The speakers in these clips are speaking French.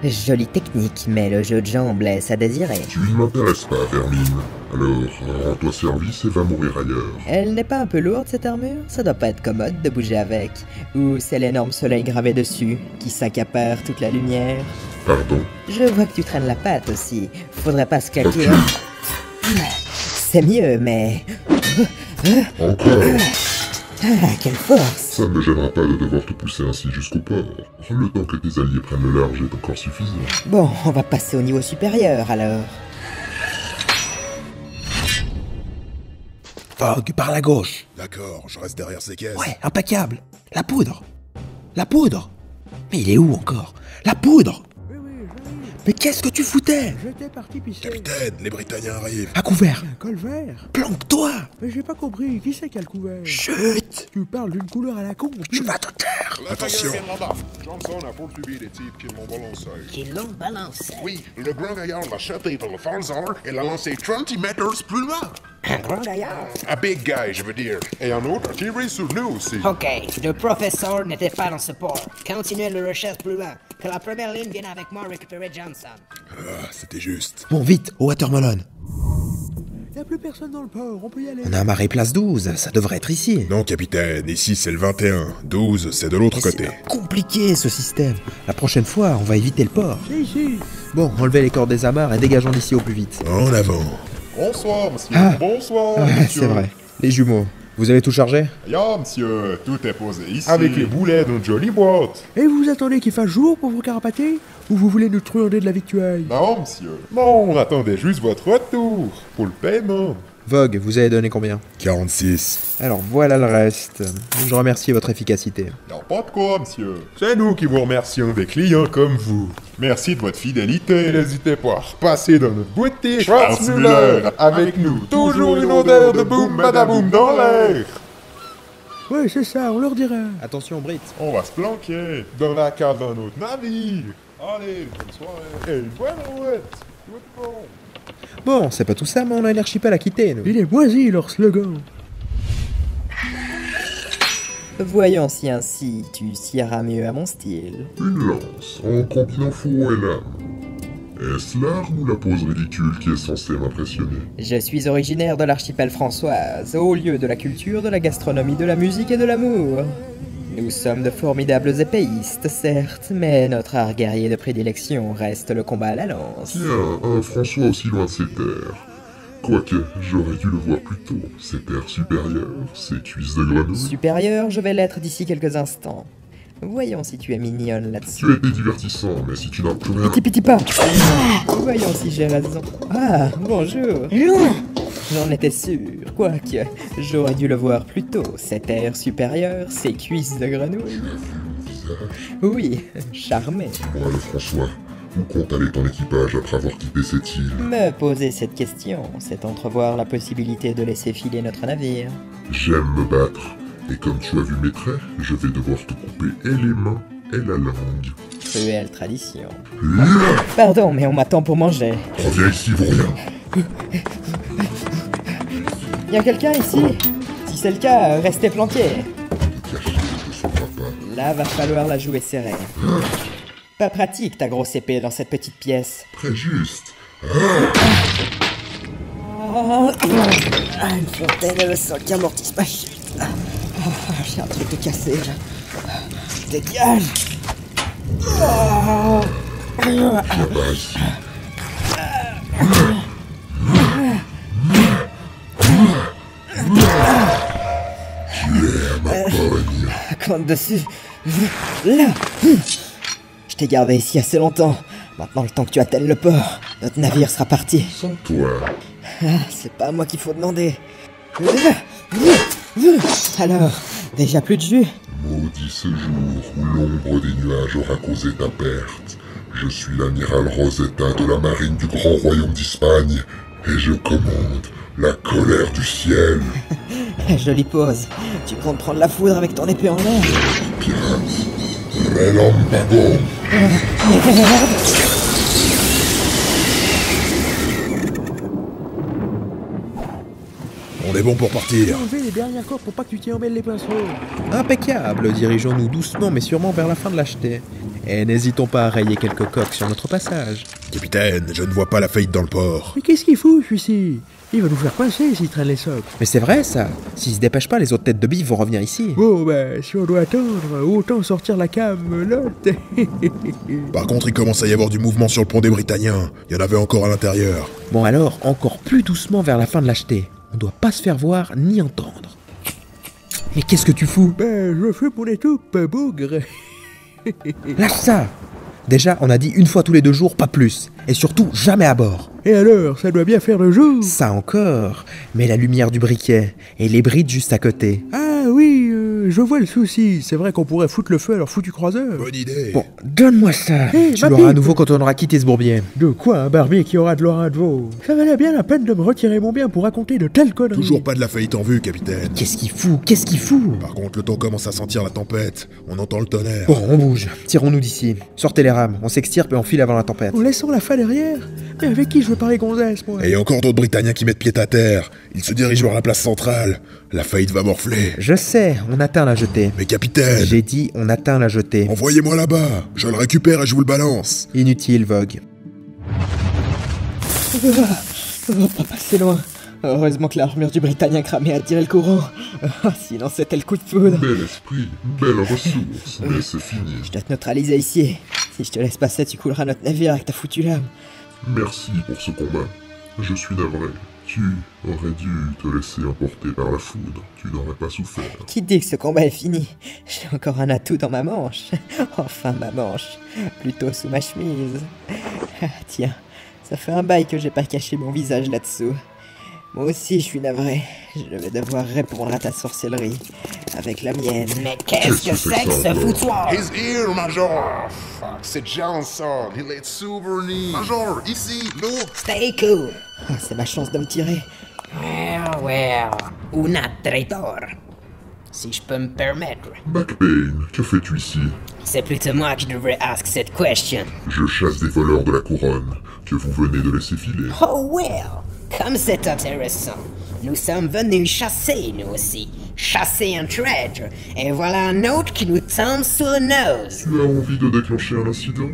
Jolie technique, mais le jeu de jambes laisse à désirer. Tu ne m'intéresses pas, Vermine. Alors, rends-toi service et va mourir ailleurs. Elle n'est pas un peu lourde cette armure? Ça doit pas être commode de bouger avec. Ou c'est l'énorme soleil gravé dessus, qui s'accapare toute la lumière. Pardon? Je vois que tu traînes la patte aussi. Faudrait pas se claquer. Recule. C'est mieux, mais... Encore. Ah, quelle force! Ça ne me gênera pas de devoir te pousser ainsi jusqu'au port. Le temps que tes alliés prennent le large est encore suffisant. Bon, on va passer au niveau supérieur alors. Fogg, par la gauche. D'accord, je reste derrière ces caisses. Ouais, impeccable. La poudre. La poudre. Mais il est où encore? La poudre. Oui, j'arrive. Mais qu'est-ce que tu foutais? J'étais parti pisser. Capitaine, les Britanniens arrivent. À couvert. Un col vert. Planque-toi. Mais j'ai pas compris, qui c'est qui a le couvert? Chut. Tu parles d'une couleur à la con. Tu vas te taire. Attention. Johnson a poursuivi les types qui m'ont balancé. Qui l'ont balancé. Oui, le grand gaillard l'a chopé par le falzar et l'a lancé 30 mètres plus loin. Un grand gaillard. Un big guy, je veux dire. Et un autre a tiré sur nous aussi. Ok, le professeur n'était pas dans ce port. Continuez le recherche plus loin. Que la première ligne vienne avec moi récupérer Johnson. Ah, c'était juste. Bon, vite, au Watermelon. Y'a plus personne dans le port, on peut y aller. On a amarré place 12, ça devrait être ici. Non, capitaine, ici c'est le 21. 12, c'est de l'autre côté. C'est compliqué ce système. La prochaine fois, on va éviter le port. Si. Bon, enlevez les cordes des amarres et dégageons d'ici au plus vite. En avant. Bonsoir, monsieur. Ah. Bonsoir, Ouais, monsieur. c'est vrai. Les jumeaux, vous avez tout chargé? Ya, monsieur, tout est posé ici. Avec les boulets d'une jolie boîte. Et vous attendez qu'il fasse jour pour vous carapater? Ou vous voulez nous truander de la victuaille? Non, monsieur. Non, on attendait juste votre retour pour le paiement. Vogue, vous avez donné combien? 46. Alors voilà le reste. Je remercie votre efficacité. Y'a pas de quoi, monsieur. C'est nous qui vous remercions des clients comme vous. Merci de votre fidélité. N'hésitez pas à repasser dans notre boutique Schwarzmüller avec nous. Toujours une odeur de boum badaboum dans l'air. Ouais, c'est ça, on leur dira. Attention, Brit. On va se planquer dans la cave d'un autre navire. Allez, bonne soirée. Et bonne route. Tout bon. Bon, c'est pas tout ça, mais on a l'archipel à quitter, nous. Il est moisi leur slogan. Voyons si ainsi tu scieras mieux à mon style. Une lance, en combinant fourreau et lame. Est-ce l'arme ou la pose ridicule qui est censée m'impressionner? Je suis originaire de l'archipel Françoise, au lieu de la culture, de la gastronomie, de la musique et de l'amour. Nous sommes de formidables épéistes, certes, mais notre art guerrier de prédilection reste le combat à la lance. Tiens, un François aussi loin de ses terres. Quoique, j'aurais dû le voir plus tôt. Ses terres supérieures, ses cuisses de grenouille. Supérieur, je vais l'être d'ici quelques instants. Voyons si tu es mignonne là-dessus. Tu as été divertissant, mais si tu n'as plus rien... Petit pas. Voyons si j'ai raison. Ah, bonjour. J'en étais sûr, quoique j'aurais dû le voir plus tôt. Cette air supérieure, ces cuisses de grenouille. Oui, charmé. Moi, le François, où compte aller ton équipage après avoir quitté cette île? Me poser cette question, c'est entrevoir la possibilité de laisser filer notre navire. J'aime me battre, et comme tu as vu mes traits, je vais devoir te couper et les mains et la langue. Cruelle tradition. Pardon, mais on m'attend pour manger. Reviens ici, vaurien. Y a quelqu'un ici? Si c'est le cas, restez planqués. Caché, je ne sauverai pas. Là, va falloir la jouer serrée. Pas pratique ta grosse épée dans cette petite pièce. Très juste. Ah, une fontaine et le sang qui amortisse ma chute. J'ai un truc de cassé là. Dégage. Là-bas, ici. Tu es à ma pogne. Compte dessus. Là. Je t'ai gardé ici assez longtemps. Maintenant, le temps que tu atteignes le port, notre navire sera parti. Sans toi, Ah, c'est pas à moi qu'il faut demander. Alors, déjà plus de jus? maudit ce jour où l'ombre des nuages aura causé ta perte. Je suis l'amiral Rosetta de la marine du grand royaume d'Espagne, et je commande la colère du ciel. Jolie pause. Tu comptes prendre la foudre avec ton épée en l'air? Pirate, relámpago. On est bon pour partir. Enlevez les dernières cordes pour pas que tu t'y emmêles les pinceaux. Impeccable, dirigeons-nous doucement mais sûrement vers la fin de l'achetée. Et n'hésitons pas à rayer quelques coques sur notre passage. Capitaine, je ne vois pas la faillite dans le port. Mais qu'est-ce qu'il fout, celui-ci? Il va nous faire coincer s'il traîne les socles. Mais c'est vrai ça, s'ils se dépêchent pas, les autres têtes de bif vont revenir ici. Bon, bah, si on doit attendre, autant sortir la camelote. Par contre, il commence à y avoir du mouvement sur le pont des Britanniens. Il y en avait encore à l'intérieur. Bon alors, encore plus doucement vers la fin de l'achetée. On doit pas se faire voir ni entendre. Mais qu'est-ce que tu fous? Ben, je fais mon étoupe, bougre. Lâche ça! Déjà, on a dit une fois tous les 2 jours, pas plus. Et surtout, jamais à bord. Et alors, ça doit bien faire le jour. Ça encore. Mais la lumière du briquet et les brides juste à côté. Ah oui, je vois le souci. C'est vrai qu'on pourrait foutre le feu à leur foutu croiseur. Bonne idée. Bon, donne-moi ça. Hé, Tu ma l'auras à pipe. nouveau quand on aura quitté ce bourbier. De quoi un barbier qui aura de l'orin de veau? Ça valait bien la peine de me retirer mon bien pour raconter de telles conneries. Toujours pas de la faillite en vue, capitaine. Qu'est-ce qu'il fout? Qu'est-ce qu'il fout? Par contre, le temps commence à sentir la tempête. On entend le tonnerre. Bon, on bouge. Tirons-nous d'ici. Sortez les rames. On s'extirpe et on file avant la tempête. En laissant la fa derrière? Mais avec qui je veux parler gonzesse, moi? Et il y a encore d'autres Britanniens qui mettent pied à terre. Ils se dirigent vers la place centrale. La faillite va morfler. Je sais, on atteint la jetée. Mais capitaine, J'ai dit on atteint la jetée. envoyez-moi là-bas. Je le récupère et je vous le balance. Inutile, Vogue. Pas passer loin. Heureusement que l'armure du Britannique cramée a tiré le courant. Sinon c'était le coup de foudre. Bel esprit, belle ressource, mais c'est fini. Je dois te neutraliser ici. Si je te laisse passer, tu couleras notre navire avec ta foutue lame. Merci pour ce combat. Je suis navré. Tu aurais dû te laisser emporter par la foudre. Tu n'aurais pas souffert. Qui dit que ce combat est fini? J'ai encore un atout dans ma manche. Enfin ma manche. Plutôt sous ma chemise. Ah, tiens, ça fait un bail que j'ai pas caché mon visage là-dessous. Moi aussi je suis navré. Je vais devoir répondre à ta sorcellerie. Avec la mienne. Mais qu'est-ce que c'est que ce foutoir? His ear, Major. Fuck, c'est Johnson. Il est souverain. Major, ici, nous. Stay cool. Ah, c'est ma chance de me tirer. Well, una traitor. Si je peux me permettre. Backbane, que fais-tu ici? C'est plutôt moi qui devrais ask cette question. Je chasse des voleurs de la couronne, que vous venez de laisser filer. Oh well, comme c'est intéressant. Nous sommes venus chasser, nous aussi. Chasser un traître. Et voilà un autre qui nous tombe sur le nose. Tu as envie de déclencher un incident?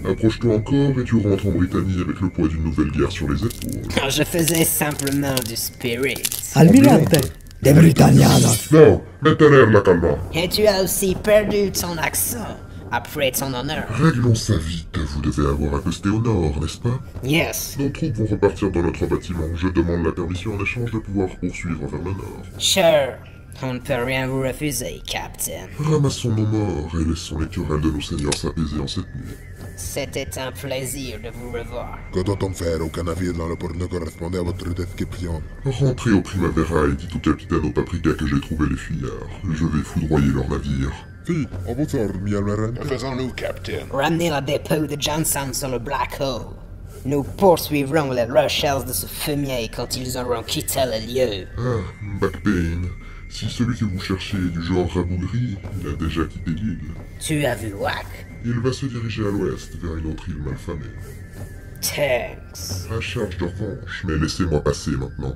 Approche-toi encore et tu rentres en Britannie avec le poids d'une nouvelle guerre sur les épaules. Je faisais simplement du spirit. Almirante des Britannianos. Non, maintenez la calma. Et tu as aussi perdu ton accent après ton honneur. Réglons ça vite, vous devez avoir accosté au nord, n'est-ce pas? Yes. Nos troupes vont repartir dans notre bâtiment. Je demande la permission en échange de pouvoir poursuivre vers le nord. Sure. On ne peut rien vous refuser, Captain. Ramassons nos morts et laissons les querelles de nos seigneurs s'apaiser en cette nuit. C'était un plaisir de vous revoir. Que doit-on faire? Aucun navire dans le port ne correspondait à votre description. Rentrez au Primavera et dites au capitaine au Paprika que j'ai trouvé les fuyards. Je vais foudroyer leur navire. Fille, en votre ordre, mi almirante. Faisons-nous, Captain. Ramenez le dépôt de Johnson sur le Black Hole. Nous poursuivrons les recherches de ce fumier quand ils auront quitté le lieu. Ah, Backbane. Si celui que vous cherchez est du genre rabougri, il a déjà quitté l'île. Tu as vu Wack? Il va se diriger à l'ouest, vers une autre île malfamée. Thanks. À charge de revanche, mais laissez-moi passer maintenant.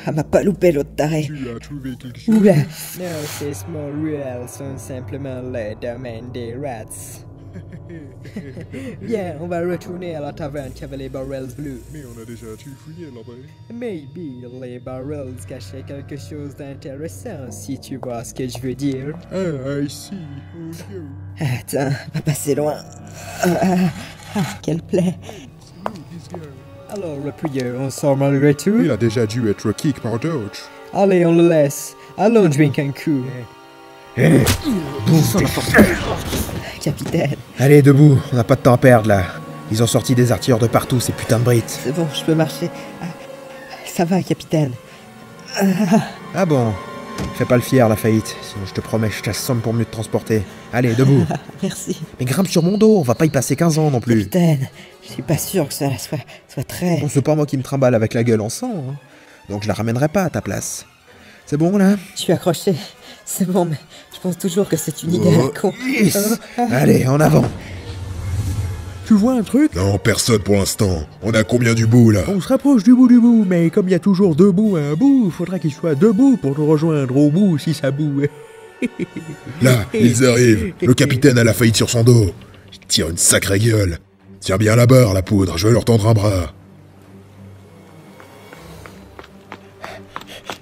Elle m'a pas loupé l'autre taré. Tu as trouvé quelque chose? Oula. Non, ces small ruelles sont simplement le domaine des rats. Viens, on va retourner à la taverne qui avait les barrels bleus. Mais on a déjà tout fouillé là-bas. Maybe les barrels cachaient quelque chose d'intéressant, si tu vois ce que je veux dire. Ah, I see. Oh no. Attends, pas passer loin. Quelle plaie. Alors, le prieur, on sort malgré tout? Il a déjà dû être kick par d'autres. Allez, on le laisse. Allons drink un coup. Capitaine, Allez, debout, on n'a pas de temps à perdre là. Ils ont sorti des artilleurs de partout, ces putains de brites. c'est bon, je peux marcher. Ah, ça va, capitaine. Ah bon? Fais pas le fier, la faillite, sinon je te promets, je t'assomme pour mieux te transporter. Allez, debout. Merci. Mais grimpe sur mon dos, on va pas y passer 15 ans non plus. Capitaine, je suis pas sûr que ça soit très... Bon, c'est pas moi qui me trimballe avec la gueule en sang, hein. Donc je la ramènerai pas à ta place. C'est bon là? Je suis accroché. C'est bon, mais je pense toujours que c'est une idée à la con. Yes. Allez, en avant. Tu vois un truc? Non, personne pour l'instant. On a combien du bout, là? On se rapproche du bout, mais comme il y a toujours deux bouts à un bout, faudra qu'il soit debout pour nous rejoindre au bout si ça boue. Là, ils arrivent. Le capitaine a la faillite sur son dos. Il tire une sacrée gueule. Tiens bien la barre, la poudre, je vais leur tendre un bras.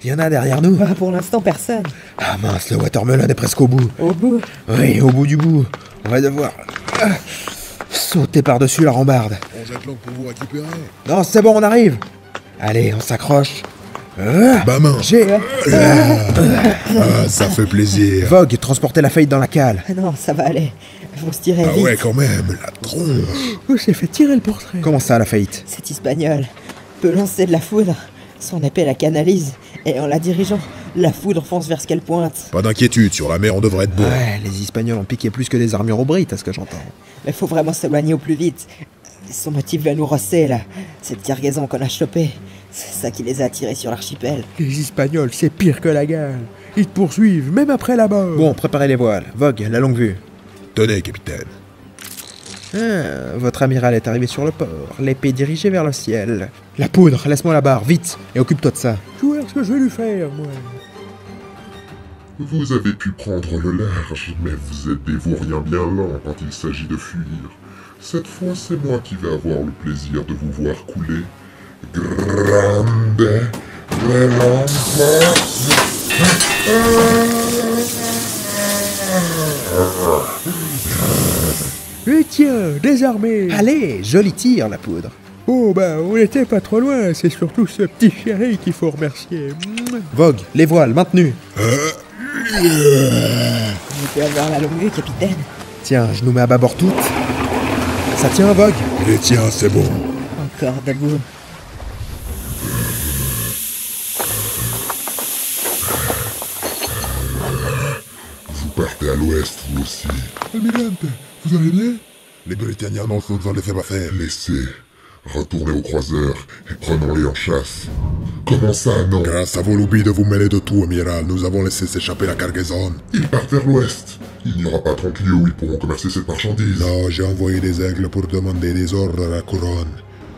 Il y en a derrière nous. Ah, pour l'instant, personne. Ah mince, le watermelon est presque au bout. Au bout? Oui, au bout du bout. On va devoir sauter par-dessus la rambarde. On jette l'encre pour vous récupérer. Non, c'est bon, on arrive. Allez, on s'accroche. Bah main. J'ai... Ah, ça fait plaisir. Vogue, transporter la faillite dans la cale. Ah non, ça va aller. Faut se tirer Ah vite. ouais, quand même, la tronche. On s'est fait tirer le portrait. Comment ça, la faillite? Cet espagnol peut lancer de la foudre. Son épée la canalise. Et en la dirigeant, la foudre fonce vers ce qu'elle pointe. Pas d'inquiétude, sur la mer on devrait être bon. Ouais, les Espagnols ont piqué plus que des armures au Brit, à ce que j'entends. Mais faut vraiment s'éloigner au plus vite. Son motif va nous rosser, là. Cette cargaison qu'on a chopée. C'est ça qui les a attirés sur l'archipel. Les Espagnols, c'est pire que la gale. Ils te poursuivent, même après la mort. Bon, préparez les voiles. Vogue, la longue vue. Tenez, capitaine. Ah, votre amiral est arrivé sur le port, l'épée dirigée vers le ciel. La poudre, laisse-moi la barre, vite, et occupe-toi de ça. Tu vois ce que je vais lui faire, moi. Vous avez pu prendre le large, mais vous êtes des vauriens bien lents quand il s'agit de fuir. Cette fois, c'est moi qui vais avoir le plaisir de vous voir couler. Grande Et tiens, désarmé. Allez, joli tir, la poudre. Oh bah, on était pas trop loin, c'est surtout ce petit chéri qu'il faut remercier. Vogue, les voiles, maintenues. Vous pouvez avoir la longue vue, capitaine. Tiens, je nous mets à bâbord toutes. Ça tient, Vogue? Les tiens, c'est bon. Encore debout. Vous partez à l'ouest, vous aussi. Almirante, vous allez bien? Les Britanniens n'ont nous ont laissé passer. Laissez. Retournez aux croiseurs et prenons-les en chasse. Comment ça, non? Grâce à vos lobbies de vous mêler de tout, amiral, nous avons laissé s'échapper la cargaison. Ils partent vers l'ouest. Il n'y aura pas 30 lieues où ils pourront commercer cette marchandise. Non, j'ai envoyé des aigles pour demander des ordres à la couronne.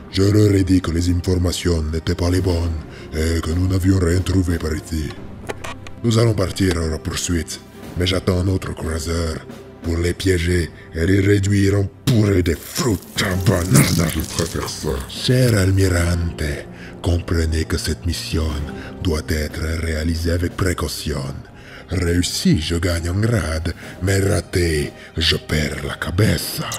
Je leur ai dit que les informations n'étaient pas les bonnes et que nous n'avions rien trouvé par ici. Nous allons partir à la poursuite, mais j'attends un autre croiseur pour les piéger et les réduire en purée de fruits en banane. Je préfère ça. Cher Almirante, comprenez que cette mission doit être réalisée avec précaution. Réussi, je gagne un grade, mais raté, je perds la cabeza.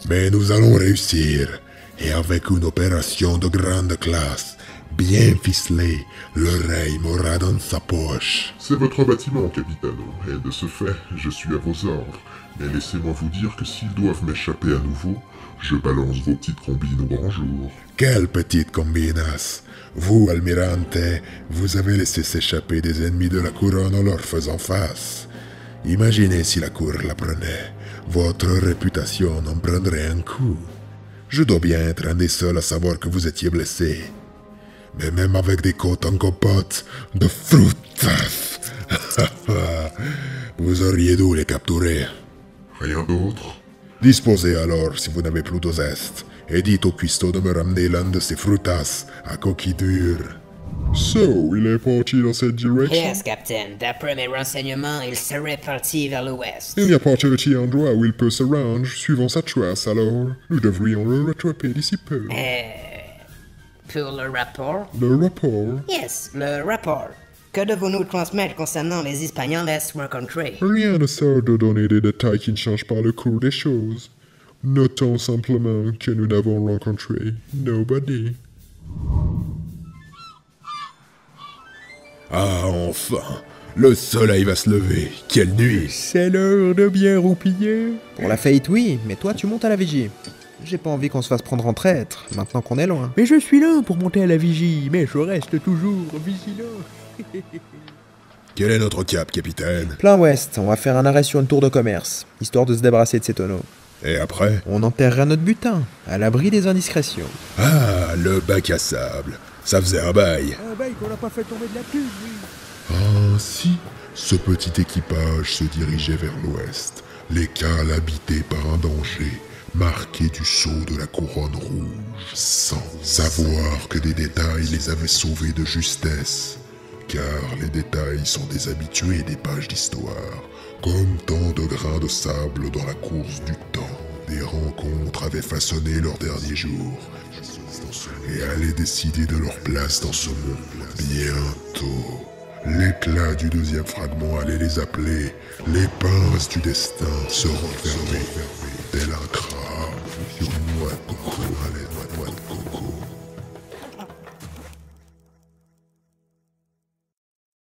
Mais nous allons réussir, et avec une opération de grande classe, bien ficelée, le rey m'aura dans sa poche. C'est votre bâtiment, capitano, et de ce fait, je suis à vos ordres. Mais laissez-moi vous dire que s'ils doivent m'échapper à nouveau, je balance vos petites combines au grand jour. Quelle petite combinas! Vous, Almirante, vous avez laissé s'échapper des ennemis de la couronne en leur faisant face. Imaginez si la cour la prenait. Votre réputation en prendrait un coup. Je dois bien être un des seuls à savoir que vous étiez blessé. Mais même avec des côtes en compote de frutas, vous auriez dû les capturer. Rien d'autre? Disposez alors si vous n'avez plus de zeste, et dites au cuistot de me ramener l'un de ces frutas à coquille dure. So, il est parti dans cette direction? Yes, Captain. D'après mes renseignements, il serait parti vers l'ouest. Il n'y a pas de petit endroit où il peut se rendre suivant sa trace, alors nous devrions le rattraper d'ici peu. Pour le rapport? Le rapport? Yes, le rapport. Que devons-nous transmettre concernant les Espagnols rencontrés? Rien ne sert de donner des détails qui ne changent pas le cours des choses. Notons simplement que nous n'avons rencontré nobody. Ah, enfin! Le soleil va se lever. Quelle nuit! C'est l'heure de bien roupiller. Pour la faillite, oui, mais toi, tu montes à la vigie. J'ai pas envie qu'on se fasse prendre en traître, maintenant qu'on est loin. Mais je suis là pour monter à la vigie, mais je reste toujours vigilant. Quel est notre cap, capitaine? Plein ouest, on va faire un arrêt sur une tour de commerce, histoire de se débarrasser de ces tonneaux. Et après? On enterrera notre butin, à l'abri des indiscrétions. Ah, le bac à sable. Ça faisait un bail. Un bail qu'on n'a pas fait tomber de la thune, oui. Ainsi, ce petit équipage se dirigeait vers l'ouest, les cales habitées par un danger marqués du sceau de la couronne rouge, sans savoir que des détails les avaient sauvés de justesse, car les détails sont des habitués des pages d'histoire, comme tant de grains de sable dans la course du temps. Des rencontres avaient façonné leurs derniers jours, et allaient décider de leur place dans ce monde bientôt. L'éclat du deuxième fragment allait les appeler. Les pinces du destin se refermaient tel un crabe.